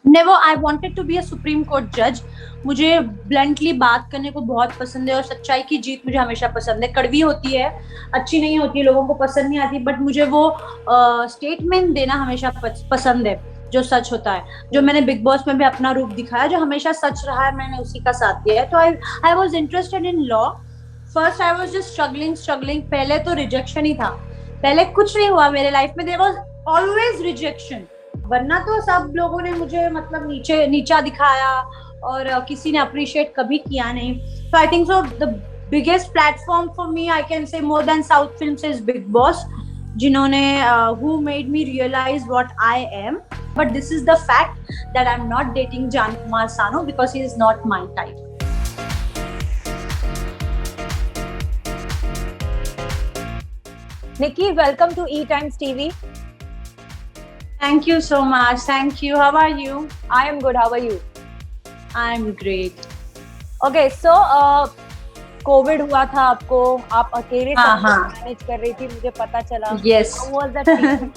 Never I wanted to be a supreme court जज। मुझे bluntly बात करने को बहुत पसंद है और सच्चाई की जीत मुझे हमेशा पसंद है। कड़वी होती है, अच्छी नहीं होती है, लोगों को पसंद नहीं आती, बट मुझे वो स्टेटमेंट देना हमेशा पसंद है जो सच होता है। जो मैंने बिग बॉस में भी अपना रूप दिखाया, जो हमेशा सच रहा है, मैंने उसी का साथ दिया है। तो I was interested in law. First I was just struggling. पहले तो रिजेक्शन ही था, पहले कुछ नहीं हुआ मेरे लाइफ में, देयर वॉज ऑलवेज रिजेक्शन। वरना तो सब लोगों ने मुझे मतलब नीचा दिखाया और किसी ने अप्रिशिएट कभी किया नहीं। तो I think so the biggest platform for me, I can say more than south films, is Bigg Boss, जिन्होंने who made me realise what I am. But this is the fact that I am not dating Jaan Kumar Sanu because he is not my type. Nikki, welcome to E Times TV. Thank you so much. Thank you. How are you? I am good. How are you? I'm great. Okay, so COVID हुआ था आपको, आप अकेले सब manage कर रही थी, मुझे पता चला। Yes. How was that feeling?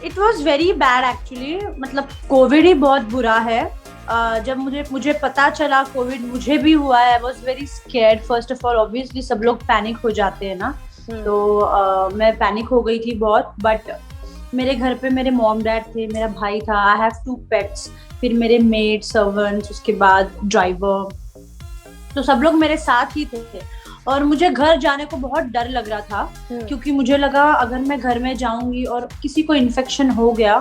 It was very bad actually. मतलब कोविड ही बहुत बुरा है। जब मुझे पता चला कोविड मुझे भी हुआ है, आई was very scared first of all. Obviously सब लोग पैनिक हो जाते हैं ना, तो मैं पैनिक हो गई थी बहुत। बट मेरे घर पे मेरे मॉम डैड थे, मेरा भाई था, आई हैव 2 पेट्स, फिर मेरे मेड सर्वेंट्स, उसके बाद ड्राइवर, तो सब लोग मेरे साथ ही थे। और मुझे घर जाने को बहुत डर लग रहा था, क्योंकि मुझे लगा अगर मैं घर में जाऊंगी और किसी को इन्फेक्शन हो गया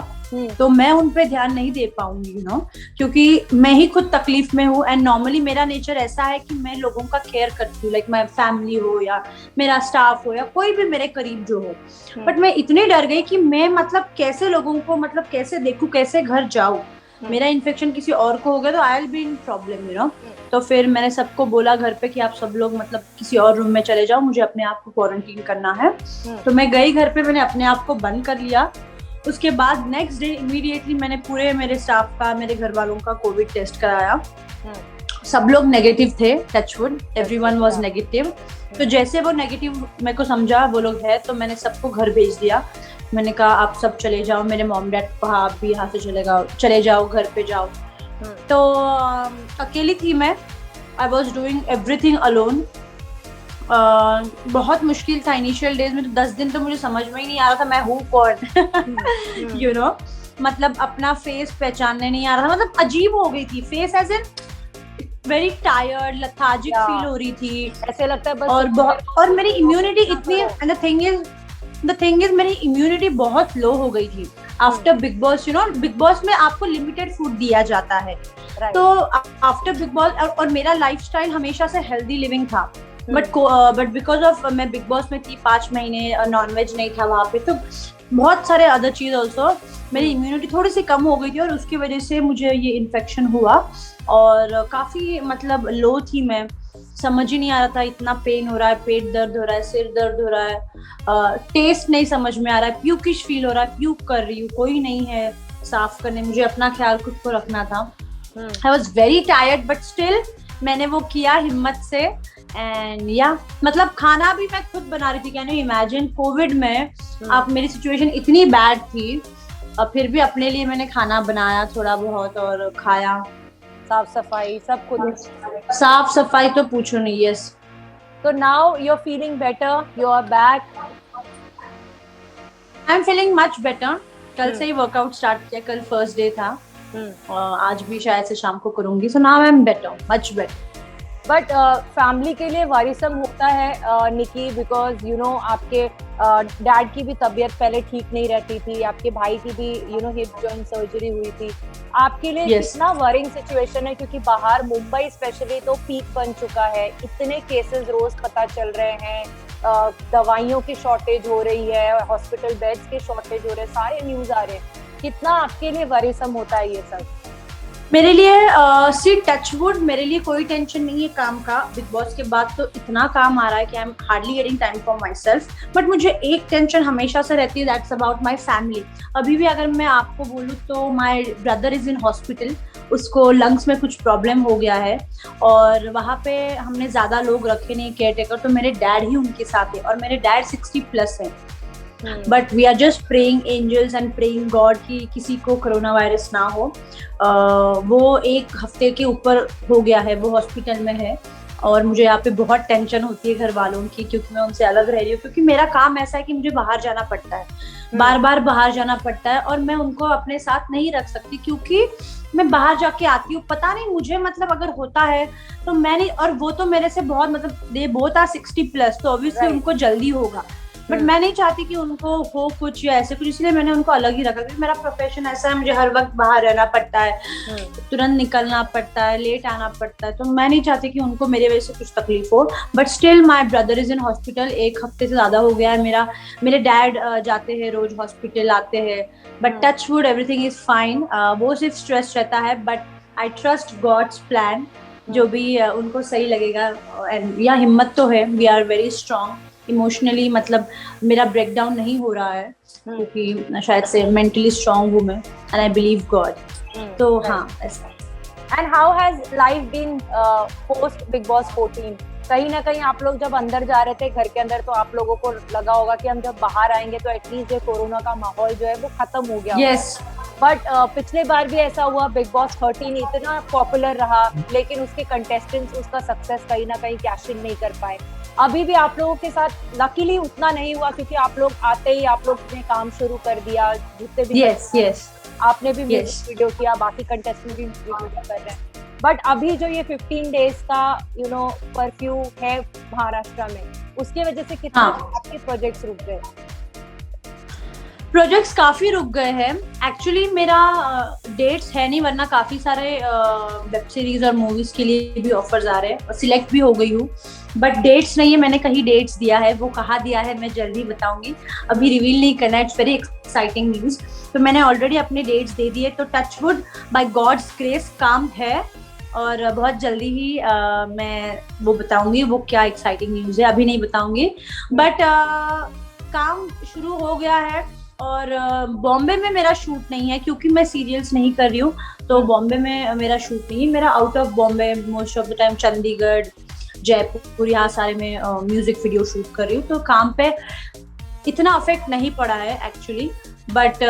तो मैं उन पे ध्यान नहीं दे पाऊंगी, यू नो, क्योंकि मैं ही खुद तकलीफ में हूँ। एंड नॉर्मली मेरा नेचर ऐसा है कि मैं लोगों का केयर करती हूँ, लाइक माय फैमिली हो या मेरा स्टाफ हो या कोई भी मेरे करीब जो हो। बट मैं इतनी डर गई कि मैं मतलब कैसे लोगों को मतलब कैसे देखूं, कैसे घर जाऊं। मेरा इन्फेक्शन किसी और को हो गया तो आई will be in problem, you know. तो फिर मैंने सबको बोला घर पे कि आप सब लोग मतलब किसी और रूम में चले जाओ, मुझे अपने आप को क्वारंटीन करना है। तो मैं गई घर पे, मैंने अपने आप को बंद कर लिया। उसके बाद नेक्स्ट डे इमीडिएटली मैंने पूरे मेरे स्टाफ का, मेरे घर वालों का कोविड टेस्ट कराया। सब लोग नेगेटिव थे, टचवुड, एवरीवन वाज नेगेटिव। तो जैसे वो नेगेटिव मेरे को समझा वो लोग है, तो मैंने सबको घर भेज दिया। मैंने कहा आप सब चले जाओ, मेरे मॉम डैड को कहा आप भी यहाँ से चले जाओ, घर पे जाओ। तो अकेली थी मैं, आई वॉज डूइंग एवरीथिंग अलोन। बहुत मुश्किल था इनिशियल डेज में। तो 10 दिन तो मुझे समझ में ही नहीं आ रहा था मैं हूँ कौन, यू नो। मतलब अपना फेस पहचानने नहीं आ रहा था, मतलब अजीब हो गई थी face, as in very tired, lethargic feel हो रही थी, ऐसे लगता है बस। और मेरी इम्यूनिटी इतनी, एंड द थिंग इज मेरी इम्यूनिटी बहुत लो हो गई थी after big boss, you know. Big boss में आपको लिमिटेड फूड दिया जाता है, तो आफ्टर बिग बॉस, और मेरा लाइफस्टाइल हमेशा से हेल्दी लिविंग था। बट बिकॉज ऑफ मैं बिग बॉस में थी 5 महीने, नॉनवेज नहीं था वहां पे, तो बहुत सारे अदर चीज ऑल्सो, मेरी इम्यूनिटी थोड़ी सी कम हो गई थी और उसकी वजह से मुझे ये इन्फेक्शन हुआ। और काफी मतलब लो थी मैं, समझ ही नहीं आ रहा था, इतना पेन हो रहा है, पेट दर्द हो रहा है, सिर दर्द हो रहा है, टेस्ट नहीं समझ में आ रहा है, प्यूकिश फील हो रहा है, प्यूक कर रही हूँ, कोई नहीं है साफ करने, मुझे अपना ख्याल खुद को रखना था। आई was very tired, but still मैंने वो किया हिम्मत से। एंड या मतलब खाना भी मैं खुद बना रही थी। कैन यू इमेजिन, कोविड में आप, मेरी सिचुएशन इतनी बैड थी, फिर भी अपने लिए मैंने खाना बनाया थोड़ा बहुत और खाया। साफ सफाई सब खुद, साफ सफाई तो पूछो नहीं। यस। तो now you are feeling better, you are back? I am feeling much better. कल से ही वर्कआउट स्टार्ट किया, कल फर्स्ट डे था, आज भी शायद से शाम को करूंगी। So now I am better, much better. But family के लिए वारिसम होता है निकी, बिकॉज यू नो आपके डैड की भी तबीयत पहले ठीक नहीं रहती थी, आपके भाई की भी you know hip joint surgery हुई थी। आपके लिए कितना वरिंग सिचुएशन है, क्योंकि बाहर मुंबई स्पेशली तो पीक बन चुका है, इतने केसेस रोज पता चल रहे हैं, दवाइयों की शॉर्टेज हो रही है, हॉस्पिटल बेड्स के शॉर्टेज हो रहे हैं, सारे न्यूज आ रहे हैं। कितना आपके लिए वरिसम होता है ये सब? मेरे लिए सी टचवुड, मेरे लिए कोई टेंशन नहीं है काम का। बिग बॉस के बाद तो इतना काम आ रहा है कि I am hardly getting time for my self. But मुझे एक टेंशन हमेशा से रहती है, दैट्स अबाउट माई फैमिली। अभी भी अगर मैं आपको बोलूँ तो my brother is in hospital, उसको लंग्स में कुछ प्रॉब्लम हो गया है और वहाँ पे हमने ज़्यादा लोग रखे नहीं केयर टेकर, तो मेरे डैड ही उनके साथ है और मेरे डैड 60+ है। But we are just praying angels and praying God कि किसी को कोरोना वायरस ना हो। वो 1 हफ्ते के ऊपर हो गया है, वो हॉस्पिटल में है और मुझे यहाँ पे बहुत टेंशन होती है घर वालों की, क्योंकि मैं उनसे अलग रह रही हूँ, क्योंकि मेरा काम ऐसा है कि मुझे बाहर जाना पड़ता है, बार बार बाहर जाना पड़ता है और मैं उनको अपने साथ नहीं रख सकती, क्योंकि मैं बाहर जाके आती हूँ, पता नहीं मुझे मतलब अगर होता है तो मैं नहीं, और वो तो मेरे से बहुत मतलब दे बोथ आर 60+ तो ऑब्वियसली उनको जल्दी होगा, बट मैं नहीं चाहती कि उनको हो कुछ या ऐसे कुछ, इसलिए मैंने उनको अलग ही रखा, क्योंकि मेरा प्रोफेशन ऐसा है, मुझे हर वक्त बाहर रहना पड़ता है, तुरंत निकलना पड़ता है, लेट आना पड़ता है, तो मैं नहीं चाहती कि उनको मेरे वजह से कुछ तकलीफ हो। But still my brother is in hospital, 1 हफ्ते से ज्यादा हो गया है। मेरे डैड जाते हैं रोज हॉस्पिटल, आते हैं, but touch wood everything is fine. वो सिर्फ स्ट्रेस रहता है, but I trust God's plan, जो भी उनको सही लगेगा। एंड या हिम्मत तो है, we are very strong emotionally, मतलब मेरा ब्रेकडाउन नहीं हो रहा है, क्योंकि शायद से मेंटली स्ट्रांग हूँ मैं, एंड आई बिलीव गॉड। तो हाँ ऐसा। And how has life been post Bigg Boss 14? कहीं ना कहीं आप लोग जब अंदर जा रहे थे घर के अंदर, तो आप लोगों को लगा होगा कि हम जब बाहर आएंगे तो एटलीस्ट ये कोरोना का माहौल जो है वो खत्म हो गया। यस। बट पिछले बार भी ऐसा हुआ, बिग बॉस 13 इतना पॉपुलर रहा, लेकिन उसके कंटेस्टेंट्स उसका सक्सेस कहीं ना कहीं कैश इन नहीं कर पाए। अभी भी आप लोगों के साथ लकीली उतना नहीं हुआ, क्योंकि आप लोग आते ही आप लोग ने काम शुरू कर दिया, जितने भी यस आपने भी म्यूजिक वीडियो किया, बाकी कंटेस्टेंट भी वीडियो कर रहे हैं। बट अभी जो ये 15 डेज का कर्फ्यू है महाराष्ट्र में, उसकी वजह से कितने आपके प्रोजेक्ट्स रुक गए? प्रोजेक्ट्स काफी रुक गए हैं एक्चुअली। मेरा डेट्स है नहीं, वरना काफी सारे वेब सीरीज और मूवीज के लिए भी ऑफर्स आ रहे हैं और सिलेक्ट भी हो गई हूँ, बट डेट्स नहीं है। मैंने कहीं डेट्स दिया है, वो कहाँ दिया है मैं जल्दी बताऊंगी, अभी रिवील नहीं करना, इट्स वेरी एक्साइटिंग न्यूज। तो मैंने ऑलरेडी अपने डेट्स दे दिए, तो टचवुड बाय गॉड्स ग्रेस काम है और बहुत जल्दी ही मैं वो बताऊंगी वो क्या एक्साइटिंग न्यूज है, अभी नहीं बताऊंगी, बट काम शुरू हो गया है। और बॉम्बे में मेरा शूट नहीं है, क्योंकि मैं सीरियल्स नहीं कर रही हूँ, तो बॉम्बे में मेरा शूट नहीं है, मेरा out of Bombay most of the time, Chandigarh, Jaipur, यहाँ सारे में म्यूजिक वीडियो शूट कर रही हूँ, तो काम पे इतना अफेक्ट नहीं पड़ा है एक्चुअली, बट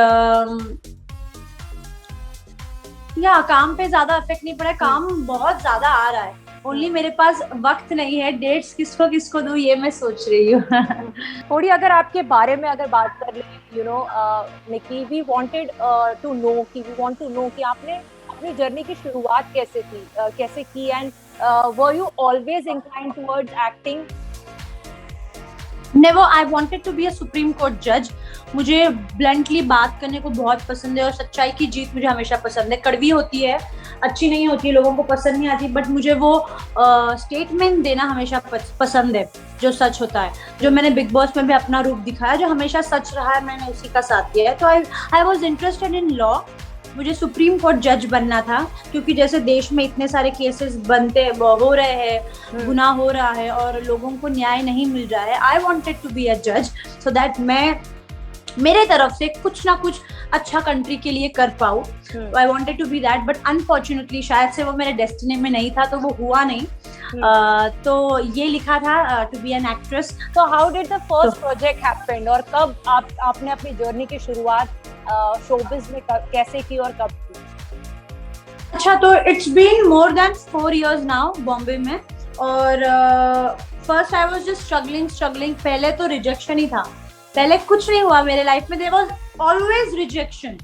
या काम पे ज्यादा अफेक्ट नहीं पड़ा है, काम बहुत ज्यादा आ रहा है, ओनली मेरे पास वक्त नहीं है, डेट्स किसको किसको दूं ये मैं सोच रही हूँ। थोड़ी अगर आपके बारे में अगर बात कर ले, Nikki, we wanted to know कि आपने अपनी जर्नी की शुरुआत कैसे की, and were you always inclined towards acting? Never, I wanted to be a supreme court जज। मुझे ब्लंटली बात करने को बहुत पसंद है और सच्चाई की जीत मुझे हमेशा पसंद है। कड़वी होती है, अच्छी नहीं होती है, लोगों को पसंद नहीं आती, बट मुझे वो स्टेटमेंट देना हमेशा पसंद है जो सच होता है। जो मैंने बिग बॉस में भी अपना रूप दिखाया, जो हमेशा सच रहा है, मैंने उसी का साथ दिया है। तो I was interested in law, मुझे सुप्रीम कोर्ट जज बनना था, क्योंकि जैसे देश में इतने सारे केसेस हो रहे हैं, गुनाह हो रहा है और लोगों को न्याय नहीं मिल रहा है। I wanted to be a जज सो दैट मैं मेरे तरफ से कुछ ना कुछ अच्छा कंट्री के लिए कर पाऊँ। I wanted to be that, but unfortunately शायद से वो मेरे डेस्टिनी में नहीं था, तो वो हुआ नहीं। तो ये लिखा था टू बी एन एक्ट्रेस। तो how did the first project happen, और कब आपने अपनी जर्नी की शुरुआत शोबिज में कैसे की और कब की? अच्छा, तो it's been more than 4 years now Bombay में, और first I was just struggling. पहले तो रिजेक्शन ही था, पहले कुछ नहीं हुआ मेरे लाइफ में, देयर वाज ऑलवेज रिजेक्शन।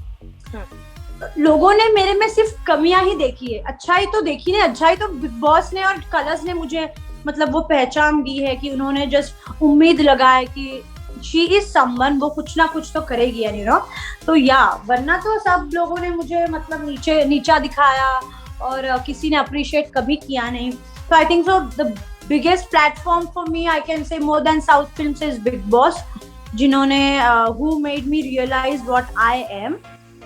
लोगों ने मेरे में सिर्फ कमियां ही देखी है, अच्छाई तो देखी नहीं। अच्छाई तो बिग बॉस ने और कलर्स ने मुझे मतलब वो पहचान दी है कि उन्होंने जस्ट उम्मीद लगाए कि शी इज समवन, वो कुछ ना कुछ तो करेगी, यू नो। तो या वरना तो सब लोगों ने मुझे मतलब नीचा दिखाया और किसी ने अप्रिशिएट कभी किया नहीं। तो I think so the biggest platform for me, I can say more than south films, is Bigg Boss, जिन्होंने who made me realise what I am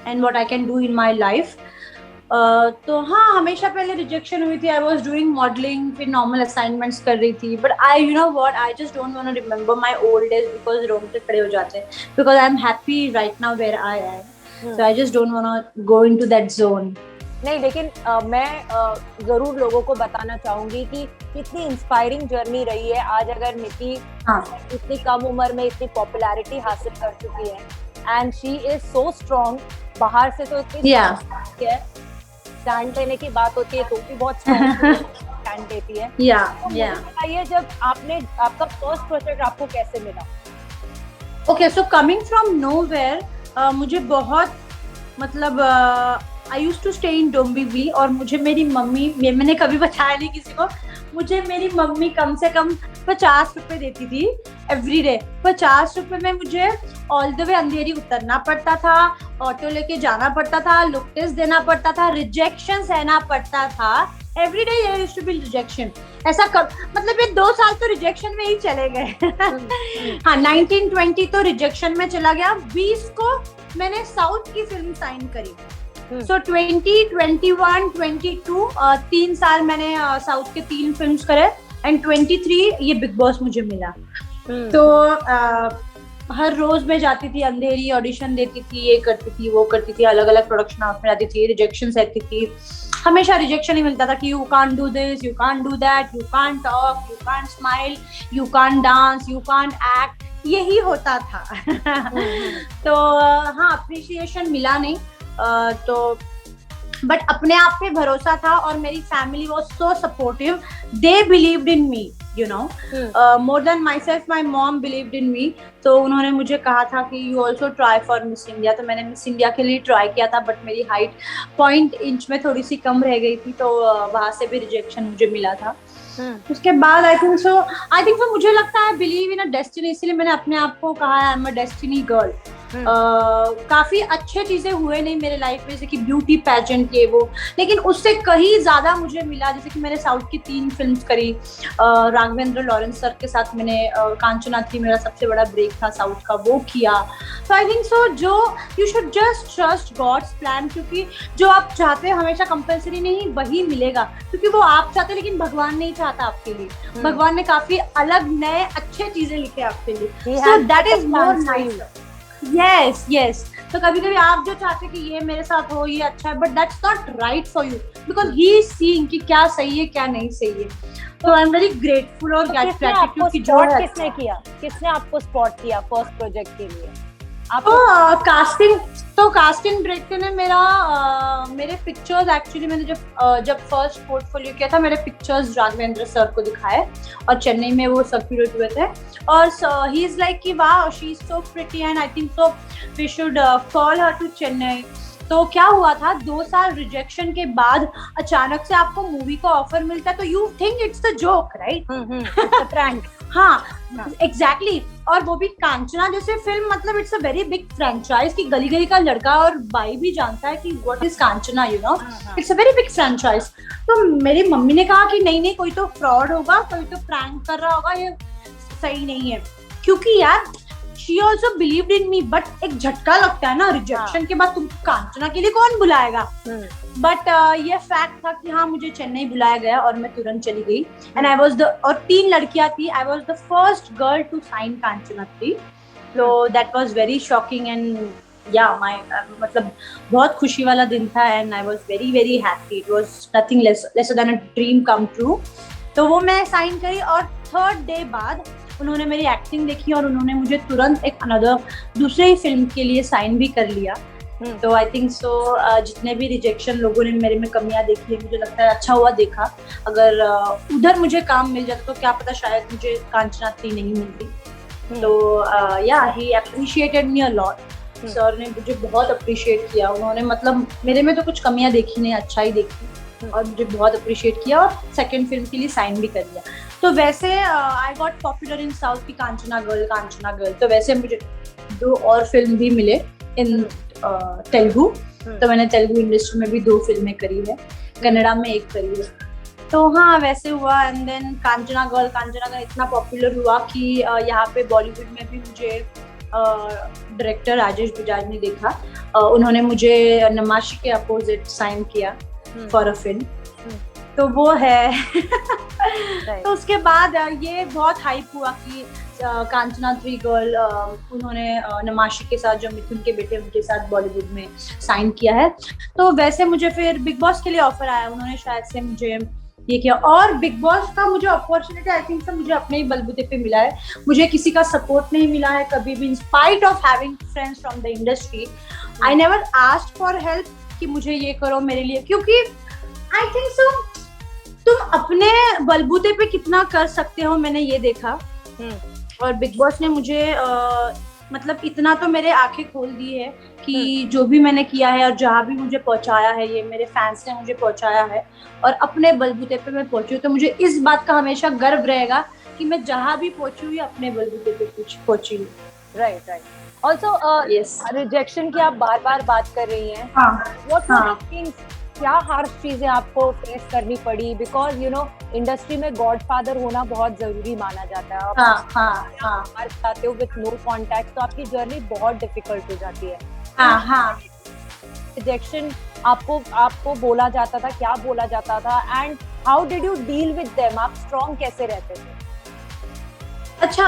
and what I can do in my life. तो हाँ, हमेशा पहले rejection हुई थी। I was doing modelling, फिर normal assignments कर रही थी, but I you know what, I just don't want to remember my old days, because रोंगटे खड़े हो जाते हैं, because I am happy right now where I am, so I just don't want to go into that zone. नहीं, लेकिन मैं जरूर लोगों को बताना चाहूंगी कि कितनी इंस्पायरिंग जर्नी रही है। आज अगर निकी हाँ इतनी कम उम्र में इतनी पॉपुलैरिटी हासिल कर चुकी है and she is so strong. बाहर से तो इतनी या है, स्टैंड लेने की बात होती है तो भी बहुत स्टैंड देती है। या तो मुझे बताइए, जब आपका फर्स्ट प्रोजेक्ट आपको कैसे मिला? Okay, so coming from nowhere, मुझे बहुत मतलब I use to stay in Dombivli, और मुझे मेरी मम्मी, मैंने कभी बताया नहीं किसी को, मुझे मेरी मम्मी कम से कम 50 रुपए देती थी एवरी डे। 50 रुपए में मुझे ऑल द वे अंधेरी उतरना पड़ता था, ऑटो लेके जाना पड़ता था, लुक टेस्ट देना पड़ता था, रिजेक्शन सहना पड़ता था। Every day there used to be rejection. ऐसा मतलब ये 2 साल तो रिजेक्शन में ही चले गए। हाँ, 1920 तो रिजेक्शन में चला गया। 20 को मैंने साउथ की फिल्म साइन करी। सो 20, 21, 22 3 साल मैंने साउथ के 3 फिल्म्स करे, एंड 23 ये बिग बॉस मुझे मिला। तो हर रोज मैं जाती थी अंधेरी, ऑडिशन देती थी, ये करती थी, वो करती थी, अलग अलग प्रोडक्शन हाउस में जाती थी, रिजेक्शन रहती थी, हमेशा रिजेक्शन ही मिलता था कि you can't do this, you can't do that, you can't talk, you can't smile, you can't dance, you can't act, यही होता था। तो हाँ, अप्रिसिएशन मिला नहीं, तो बट अपने आप पे भरोसा था, और मेरी family was so supportive. They believed in me, you know, more than my self, my mom believed in me. तो उन्होंने मुझे कहा था कि you also try for Miss India. तो मैंने मिस इंडिया के लिए ट्राई किया था, बट मेरी हाइट 0.1 इंच में थोड़ी सी कम रह गई थी, तो वहां से भी रिजेक्शन मुझे मिला था। उसके बाद आई थिंक सो मुझे लगता है बिलीव इन अ डेस्टिनी, इसलिए मैंने अपने आप को कहा I am a destiny girl. काफी अच्छे चीजें हुए नहीं मेरे लाइफ में, जैसे कि ब्यूटी पैजेंट ये वो, लेकिन उससे कहीं ज्यादा मुझे मिला। जैसे कि मैंने साउथ की 3 फिल्म्स करी, राघवेंद्र लॉरेंस सर के साथ मैंने कांचना थी, मेरा सबसे बड़ा ब्रेक था साउथ का, वो किया। तो आई थिंक सो जो you should just trust God's plan, क्योंकि जो आप चाहते हैं हमेशा कंपल्सरी नहीं वही मिलेगा, क्योंकि वो आप चाहते लेकिन भगवान नहीं चाहता आपके लिए। भगवान ने काफी अलग नए अच्छे चीजें लिखे आपके लिए। So that is more nice. Yes yes. तो कभी कभी आप जो चाहते कि ये मेरे साथ हो, ये अच्छा है, but that's not right for you, because he is seeing कि क्या सही है क्या नहीं सही है। तो आई एम वेरी ग्रेटफुल और ग्रैटिट्यूड की जो है। किसने किया, किसने आपको स्पॉट किया फर्स्ट प्रोजेक्ट के लिए? कास्टिंग डायरेक्टर ने मेरे पिक्चर्स, एक्चुअली मैंने जब फर्स्ट पोर्टफोलियो किया था, मेरे पिक्चर्स राघवेंद्र सर को दिखाए, और चेन्नई में वो सर्कुलेट हुए थे, और ही इज लाइक कि वाह she is so pretty and I think so we should call her to Chennai. तो क्या हुआ था, 2 साल रिजेक्शन के बाद अचानक से आपको मूवी का ऑफर मिलता है, तो you think it's a joke, right? Prank. हाँ, एग्जैक्टली। और वो भी कांचना जैसे फिल्म, मतलब it's a very big franchise की गली गली का लड़का और भाई भी जानता है कि what is Kanchana, you know, it's a very big franchise. तो मेरी मम्मी ने कहा कि नहीं कोई तो फ्रॉड होगा, कोई तो प्रैंक कर रहा होगा, ये सही नहीं है, क्योंकि यार she also believed in me, but एक झटका लगता है ना रिजेक्शन के बाद, तुमको कांचना के लिए कौन बुलाएगा। बट ये फैक्ट था कि हाँ मुझे चेन्नई बुलाया गया, और मैं तुरंत चली गई, एंड आई वाज और 3 लड़कियां थी, I was the first girl to sign Kanchana 3। तो that was very shocking, and yeah मतलब बहुत खुशी वाला दिन था, and I was very very happy. It was nothing lesser than a dream come true. तो वो मैं साइन करी, और 3rd डे बाद उन्होंने मेरी एक्टिंग देखी, और उन्होंने मुझे तुरंत एक दूसरे फिल्म के लिए साइन भी कर लिया। तो आई थिंक सो जितने भी रिजेक्शन लोगों ने मेरे में कमियां देखी है, मुझे लगता है अच्छा हुआ देखा। अगर उधर मुझे काम मिल जाता तो क्या पता शायद मुझे कांचना 3 नहीं मिलती। तो yeah he appreciated me a lot. Sir ने मुझे बहुत अप्रिशिएट किया, उन्होंने मतलब मेरे में तो कुछ कमियां देखी नहीं, अच्छा ही देखी, और मुझे बहुत अप्रिशिएट किया, और 2nd फिल्म के लिए साइन भी कर दिया। तो वैसे I got popular in south की कांचना गर्ल। तो वैसे मुझे 2 और फिल्म भी मिले इन तेलुगु। तो मैंने तेलुगु इंडस्ट्री में भी 2 फिल्में करी है, कन्नड़ा में 1 करी है। तो हाँ वैसे हुआ, एंड देन कांचना गर्ल इतना पॉपुलर हुआ कि यहाँ पे बॉलीवुड में भी मुझे डायरेक्टर राजेश बजाज ने देखा। उन्होंने मुझे नमाशी के अपोजिट साइन किया फॉर अ फिल्म। तो वो है। तो उसके बाद ये बहुत हाइप हुआ कि कांचना 3 गर्ल, उन्होंने नमाशी के साथ, जो मिथुन के बेटे उनके साथ बॉलीवुड में साइन किया है। तो वैसे मुझे फिर बिग बॉस के लिए ऑफर आया, उन्होंने शायद से मुझे ये किया। और बिग बॉस का मुझे अपॉर्चुनिटी आई थिंक मुझे अपने ही बलबूते पे मिला है, मुझे किसी का सपोर्ट नहीं मिला है कभी भी। In spite of having friends from the industry, I never asked for help कि मुझे ये करो मेरे लिए, क्योंकि आई थिंक सो तुम अपने बलबूते पे कितना कर सकते हो, मैंने ये देखा। और बिग बॉस ने मुझे मतलब इतना तो मेरे आंखें खोल दी है कि जो भी मैंने किया है और जहाँ भी मुझे पहुंचाया है, ये मेरे फैंस ने मुझे पहुंचाया है और अपने बलबूते पे मैं पहुंची हूँ। तो मुझे इस बात का हमेशा गर्व रहेगा कि मैं जहाँ भी पहुंची हुई अपने बलबूते पे पहुंची हूँ। Right right. ऑल्सो रिजेक्शन की आप बार बार बात कर रही हैं, क्या हार्श चीजें आपको फेस करनी पड़ी? बिकॉज यू नो इंडस्ट्री में गॉडफादर होना बहुत जरूरी माना जाता है। आप चाहते हो विथ नो कॉन्टैक्ट, तो आपकी जर्नी बहुत डिफिकल्ट हो जाती है। रिजेक्शन आपको बोला जाता था, क्या बोला जाता था, and how did you deal with them? आप स्ट्रॉन्ग कैसे रहते थे? अच्छा,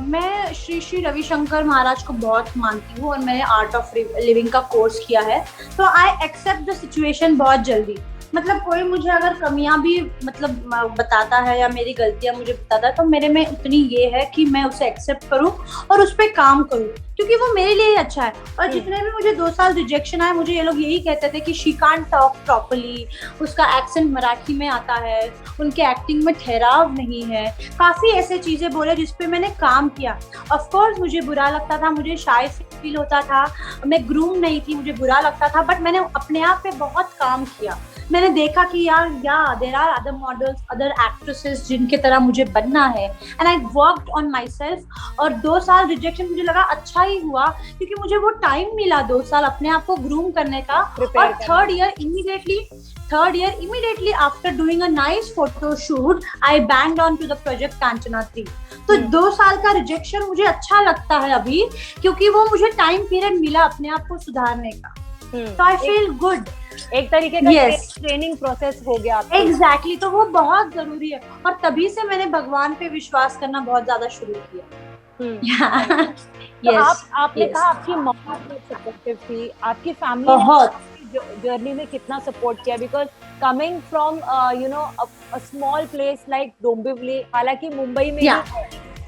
मैं श्री रविशंकर महाराज को बहुत मानती हूँ और मैंने आर्ट ऑफ लिविंग का कोर्स किया है, तो आई एक्सेप्ट द सिचुएशन बहुत जल्दी। मतलब कोई मुझे अगर कमियां भी मतलब बताता है या मेरी गलतियां मुझे बताता है, तो मेरे में उतनी ये है कि मैं उसे एक्सेप्ट करूं और उस पर काम करूं, क्योंकि वो मेरे लिए ही अच्छा है। और जितने भी मुझे 2 साल रिजेक्शन आए, मुझे ये लोग यही कहते थे कि शी कांट टॉक प्रॉपर्ली, उसका एक्सेंट मराठी में आता है, उनके एक्टिंग में ठहराव नहीं है, काफी ऐसे चीजें बोले जिसपे मैंने काम किया। ऑफ कोर्स मुझे बुरा लगता था, मुझे शाय फील होता था, मैं ग्रूम नहीं थी, मुझे बुरा लगता था, बट मैंने अपने आप पे बहुत काम किया। मैंने देखा कि यार there are other models, other actresses जिनके तरह मुझे बनना है, and I worked on myself. और 2 साल रिजेक्शन मुझे लगा अच्छा ही हुआ, क्योंकि मुझे वो टाइम मिला 2 साल अपने आप को ग्रूम करने का। और third year immediately after doing a nice photo shoot, I banged on to the project Kanchana 3। तो 2 साल का रिजेक्शन मुझे अच्छा लगता है अभी, क्योंकि वो मुझे टाइम पीरियड मिला अपने आप को सुधारने का। तो आई फील गुड, एक तरीके का ट्रेनिंग प्रोसेस हो गया। एग्जैक्टली, तो वो बहुत जरूरी है। और तभी से मैंने भगवान पे विश्वास करना बहुत ज्यादा शुरू किया। तो आपने कहा आपकी मम्मी बहुत सपोर्टिव थी, आपकी फैमिली बहुत जर्नी में कितना सपोर्ट किया? Because coming from you know a small place like Dombivli, हालांकि मुंबई में ही,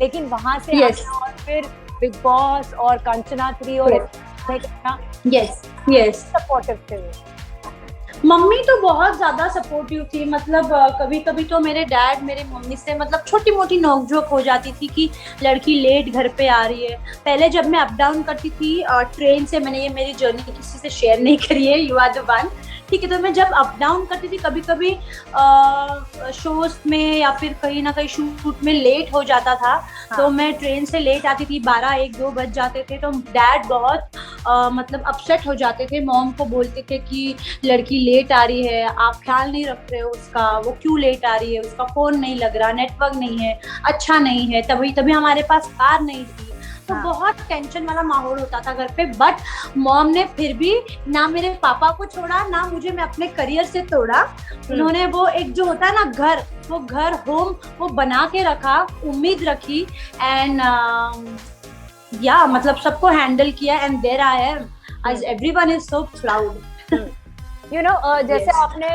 लेकिन वहां से और फिर बिग बॉस और कांचना 3 और सपोर्टिव थे। मम्मी तो बहुत ज्यादा सपोर्टिव थी। मतलब कभी कभी तो मेरे डैड मेरे मम्मी से मतलब छोटी मोटी नोकझोंक हो जाती थी कि लड़की लेट घर पे आ रही है। पहले जब मैं अप डाउन करती थी ट्रेन से, मैंने ये मेरी जर्नी किसी से शेयर नहीं करी है, यू आर द वन, ठीक है। तो मैं जब अप डाउन करती थी, कभी कभी शोज में या फिर कहीं ना कहीं शूट में लेट हो जाता था। तो मैं ट्रेन से लेट आती थी, 12-1-2 बज जाते थे, तो डैड बहुत मतलब अपसेट हो जाते थे। मॉम को बोलते थे कि लड़की लेट आ रही है, आप ख्याल नहीं रख रहे हो उसका, वो क्यों लेट आ रही है, उसका फोन नहीं लग रहा, नेटवर्क नहीं है, अच्छा नहीं है, तभी हमारे पास कार नहीं थी। तो बहुत टेंशन वाला माहौल होता था घर पे। बट मॉम ने फिर भी ना मेरे पापा को छोड़ा, ना मुझे मैं अपने करियर से तोड़ा। उन्होंने वो एक जो होता है ना घर होम, वो बना के रखा, उम्मीद रखी, एंड या मतलब सबको हैंडल किया, एंड देयर आई एम, आज everyone is so proud. You know जैसे आपने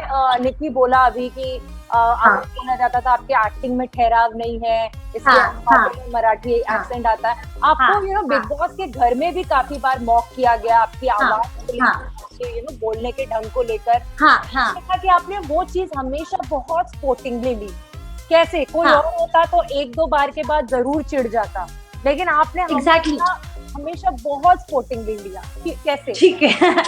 निक्की बोला अभी कि आपको बोला जाता था आपके एक्टिंग में ठहराव नहीं है, इसलिए मराठी एक्सेंट आता है। आपको यू नो बिग बॉस के घर में भी काफी बार मॉक किया गया आपकी आवाज को, यू नो बोलने के ढंग को लेकर। देखा कि आपने वो चीज हमेशा बहुत स्पोर्टिंगली ली। कैसे कोई और होता तो 1-2 बार के बाद जरूर चिढ़ जाता, लेकिन आपने हमेशा बहुत स्पोर्टिंगली लिया। कैसे? ठीक है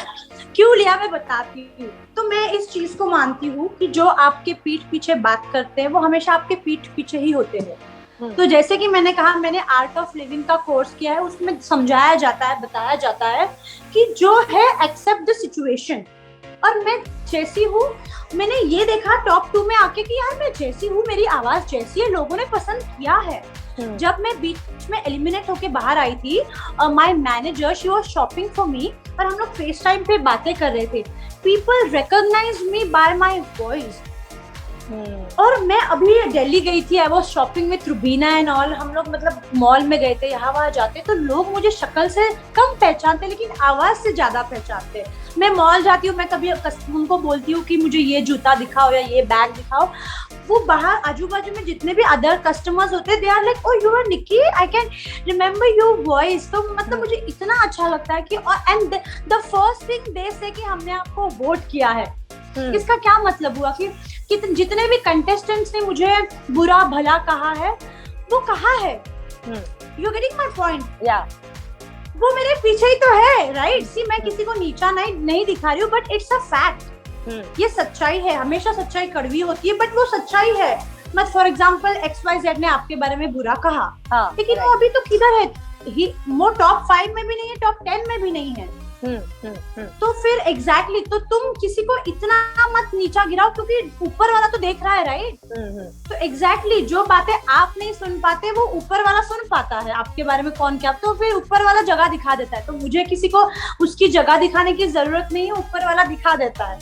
क्यों लिया मैं बताती हूँ। तो मैं इस चीज को मानती हूँ कि जो आपके पीठ पीछे बात करते हैं वो हमेशा आपके पीठ पीछे ही होते हैं। तो जैसे कि मैंने कहा, मैंने आर्ट ऑफ लिविंग का कोर्स किया है, उसमें समझाया जाता है, बताया जाता है कि जो है एक्सेप्ट द सिचुएशन। और मैं जैसी हूँ, मैंने ये देखा टॉप 2 में आके कि यार मैं जैसी हूँ, मेरी आवाज जैसी है, लोगों ने पसंद किया है। जब मैं बीच में एलिमिनेट होके बाहर आई थी, my manager she was shopping for me, और हम लोग फेस टाइम पे बातें कर रहे थे। People recognise me by my voice, और मैं अभी दिल्ली गई थी, I was shopping with Rubina and all. हम लोग मतलब मॉल में गए थे, यहाँ वहाँ जाते तो लोग मुझे शक्ल से कम पहचानते लेकिन आवाज से ज्यादा पहचानते। मैं मॉल जाती हूँ, मैं कभी उनको बोलती हूँ कि मुझे ये जूता दिखाओ या ये बैग दिखाओ, वो बाहर आजू बाजू में जितने भी अदर कस्टमर्स होते हैं, they are like, oh you are Nikki, I can remember your voice. तो मतलब मुझे इतना अच्छा लगता है कि, और and the first thing they say कि हमने आपको वोट किया है। इसका क्या मतलब हुआ कि जितने भी कंटेस्टेंट्स ने मुझे बुरा भला कहा है, वो कहा है, यू गेटिंग माय पॉइंट? या वो मेरे पीछे ही तो है, राइट? सी मैं किसी को नीचा नहीं दिखा रही हूँ, बट इट्स अ फैक्ट। ये सच्चाई है, हमेशा सच्चाई कड़वी होती है, बट वो सच्चाई है। मत फॉर एग्जाम्पल XYZ ने आपके बारे में बुरा कहा, लेकिन वो अभी तो किधर है? वो टॉप 5 में भी नहीं है, टॉप 10 में भी नहीं है। तो फिर एग्जैक्टली तो तुम किसी को इतना मत नीचा गिराओ, क्योंकि ऊपर वाला तो देख रहा है, राइट? तो एग्जैक्टली जो बातें आप नहीं सुन पाते वो ऊपर वाला सुन पाता है आपके बारे में कौन क्या, तो फिर ऊपर वाला जगह दिखा देता है। तो मुझे किसी को उसकी जगह दिखाने की जरूरत नहीं है, ऊपर वाला दिखा देता है।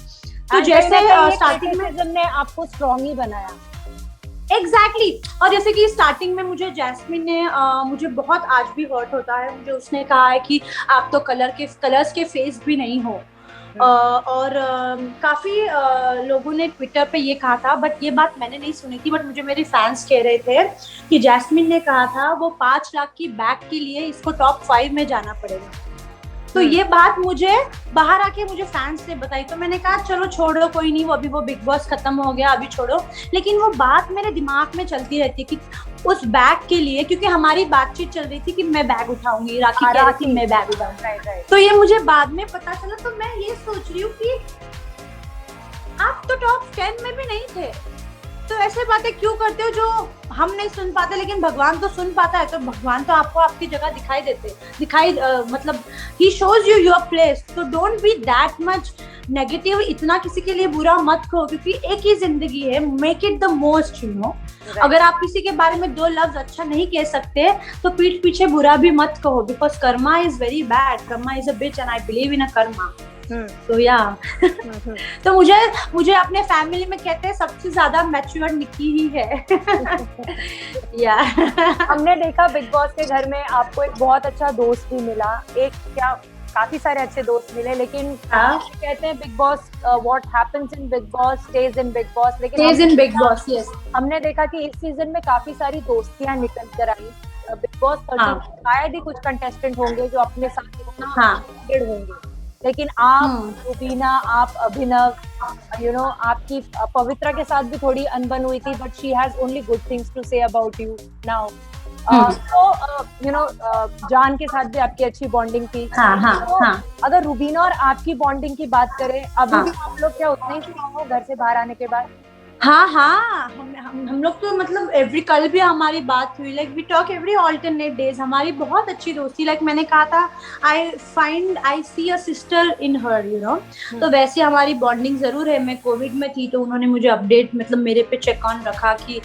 तो जैसे स्टार्टिंग में ने आपको स्ट्रॉन्ग ही बनाया। एग्जैक्टली और जैसे कि स्टार्टिंग में मुझे जैस्मिन ने मुझे बहुत आज भी हर्ट होता है, मुझे उसने कहा है कि आप तो कलर्स के फेस भी नहीं हो। और काफी लोगों ने ट्विटर पे ये कहा था, बट ये बात मैंने नहीं सुनी थी, बट मुझे मेरे फैंस कह रहे थे कि जैस्मिन ने कहा था वो 5 लाख की बैग के लिए इसको टॉप 5 में जाना पड़ेगा। तो ये बात मुझे बाहर आके मुझे फैंस ने बताई, तो मैंने कहा चलो छोड़ो, कोई नहीं, वो अभी वो बिग बॉस खत्म हो गया, अभी छोड़ो। लेकिन वो बात मेरे दिमाग में चलती रहती है कि उस बैग के लिए, क्योंकि हमारी बातचीत चल रही थी कि मैं बैग उठाऊंगी, राखी कह रही थी मैं बैग उठाऊंगी। तो ये मुझे बाद में पता चला। तो मैं ये सोच रही हूँ कि आप तो टॉप 10 में भी नहीं थे, तो ऐसे बातें क्यों करते हो जो हम नहीं सुन पाते लेकिन भगवान तो सुन पाता है। तो भगवान तो आपको आपकी जगह मतलब ही शोज यू योर प्लेस। तो don't be that much negative, इतना किसी के लिए बुरा मत कहो, क्योंकि एक ही जिंदगी है, make it the most, you know. अगर आप किसी के बारे में 2 लफ्ज अच्छा नहीं कह सकते तो पीठ पीछे बुरा भी मत कहो, because karma is very bad, karma is a bitch and I believe in a karma. तो या तो मुझे अपने फैमिली में कहते हैं सबसे ज्यादा मैच्योर निकी ही है। या हमने देखा बिग बॉस के घर में आपको एक बहुत अच्छा दोस्त भी मिला, एक क्या काफी सारे अच्छे दोस्त मिले, लेकिन कहते हैं big boss what happens in big boss stage in big boss, लेकिन हमने देखा कि इस सीजन में काफी सारी दोस्तियां निकल कर आई। बिग बॉस 13 शायद ही कुछ कंटेस्टेंट होंगे जो अपने साथ होंगे, लेकिन आप रुबीना, आप अभिनव, आपकी पवित्रा के साथ भी थोड़ी अनबन हुई थी, but she has only good things to say about you now. तो जान के साथ भी आपकी अच्छी बॉन्डिंग थी। अगर रुबीना और आपकी बॉन्डिंग की बात करें, अभी भी आप लोग क्या उतने ही स्ट्रॉन्ग हो घर से बाहर आने के बाद? हाँ, हम लोग तो मतलब कल भी हमारी बात हुई, like we talk every alternate days. हमारी बहुत अच्छी दोस्ती, लाइक मैंने कहा था I see a sister in her, you know. तो वैसे हमारी बॉन्डिंग जरूर है। मैं कोविड में थी तो उन्होंने मुझे अपडेट मतलब मेरे पे चेक ऑन रखा कि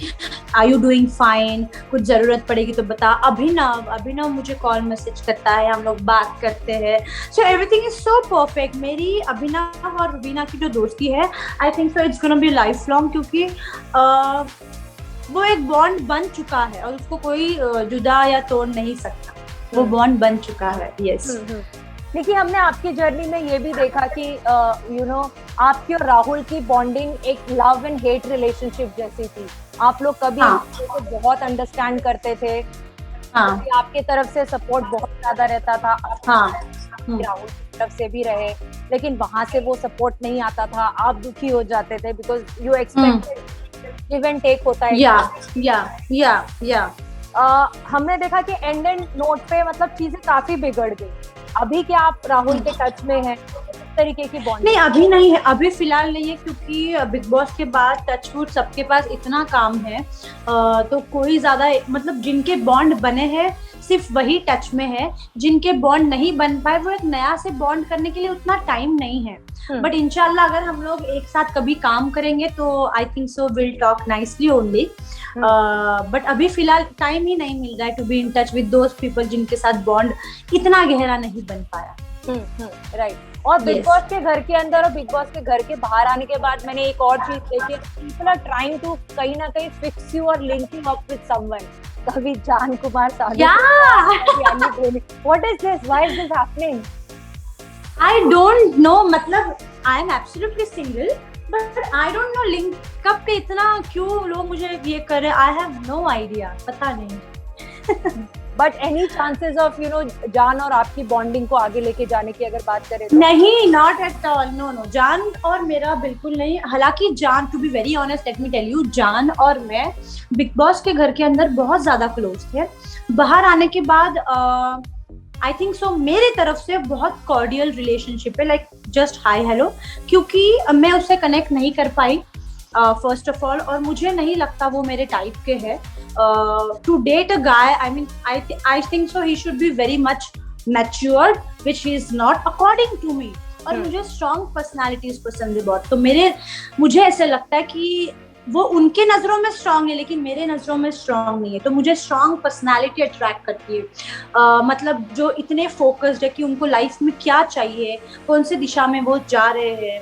आर यू डूइंग फाइन, कुछ जरूरत पड़ेगी तो बता। अभिनव मुझे कॉल मैसेज करता है, हम लोग बात करते हैं। So everything is so perfect. मेरी अभिनव और रुबीना की जो दोस्ती है, आई think so it's gonna be life long, क्योंकि वो एक बॉन्ड बन चुका है और उसको कोई जुदा या तोड़ नहीं सकता। वो बॉन्ड बन चुका है। यस। देखिए, हमने आपकी जर्नी में ये भी देखा कि आपकी और राहुल की बॉन्डिंग एक लव एंड हेट रिलेशनशिप जैसी थी। आप लोग कभी को बहुत अंडरस्टैंड करते थे, आपके तरफ से सपोर्ट बहुत ज्यादा रहता था, राहुल की तरफ से भी रहे, लेकिन वहां से वो सपोर्ट नहीं आता था, आप दुखी हो जाते थे because you expected give and take होता है। हमने देखा कि एंड नोट पे मतलब चीजें काफी बिगड़ गई। अभी क्या आप राहुल के टच में हैं? तरीके की बॉन्ड? नहीं, अभी नहीं है, अभी फिलहाल नहीं है, क्योंकि बिग बॉस के बाद टचवुड सबके पास इतना काम है, तो कोई ज्यादा मतलब जिनके बॉन्ड बने हैं सिर्फ वही टच में है। जिनके बॉन्ड नहीं बन पाए वो एक नया से बॉन्ड करने के लिए उतना टाइम नहीं है। बट इंशाल्लाह अगर हम लोग एक साथ कभी काम करेंगे तो I think so will talk nicely only. But अभी फिलहाल टाइम ही नहीं मिल रहा है to be in touch with those people जिनके साथ बॉन्ड इतना गहरा नहीं बन पाया। राइट। और बिग Yes. बॉस के घर के अंदर और बिग बॉस के घर के बाहर आने के बाद मैंने एक और चीज देखी, पीपल आर ट्राइंग टू कहीं ना कहीं फिक्स यू और link you up with someone. कभी जान कुमार सानू, what is this, why is this happening? I don't know, मतलब I am absolutely single, but I don't know link कब पे इतना क्यों लोग मुझे ये कर रहे हैं, I have no idea, पता नहीं। But any chances of you know Jaan और आपकी बॉन्डिंग को आगे लेके जाने की अगर बात करें तो? नहीं, not at all, no no, Jaan और मेरा बिल्कुल नहीं। हालांकि Jaan, to be very honest, let me tell you, Jaan और मैं बिग बॉस के घर के अंदर बहुत ज्यादा क्लोज थे। बाहर आने के बाद आई थिंक सो मेरे तरफ से बहुत कॉर्डियल रिलेशनशिप है, लाइक जस्ट हाई हेलो, क्योंकि मैं उससे कनेक्ट नहीं कर पाई फर्स्ट ऑफ ऑल, और मुझे नहीं लगता वो मेरे टाइप के है to date a guy. I mean I think so he should be very much matured, which he is not according to me. और मुझे स्ट्रॉन्ग पर्सनालिटीज पसंद है बहुत, तो मुझे ऐसे लगता है कि वो उनके नजरों में स्ट्रांग है लेकिन मेरे नजरों में स्ट्रांग नहीं है, तो मुझे स्ट्रांग पर्सनालिटी अट्रैक्ट करती है। मतलब जो इतने फोकस्ड है कि उनको लाइफ में क्या चाहिए, कौन से दिशा में वो जा रहे हैं।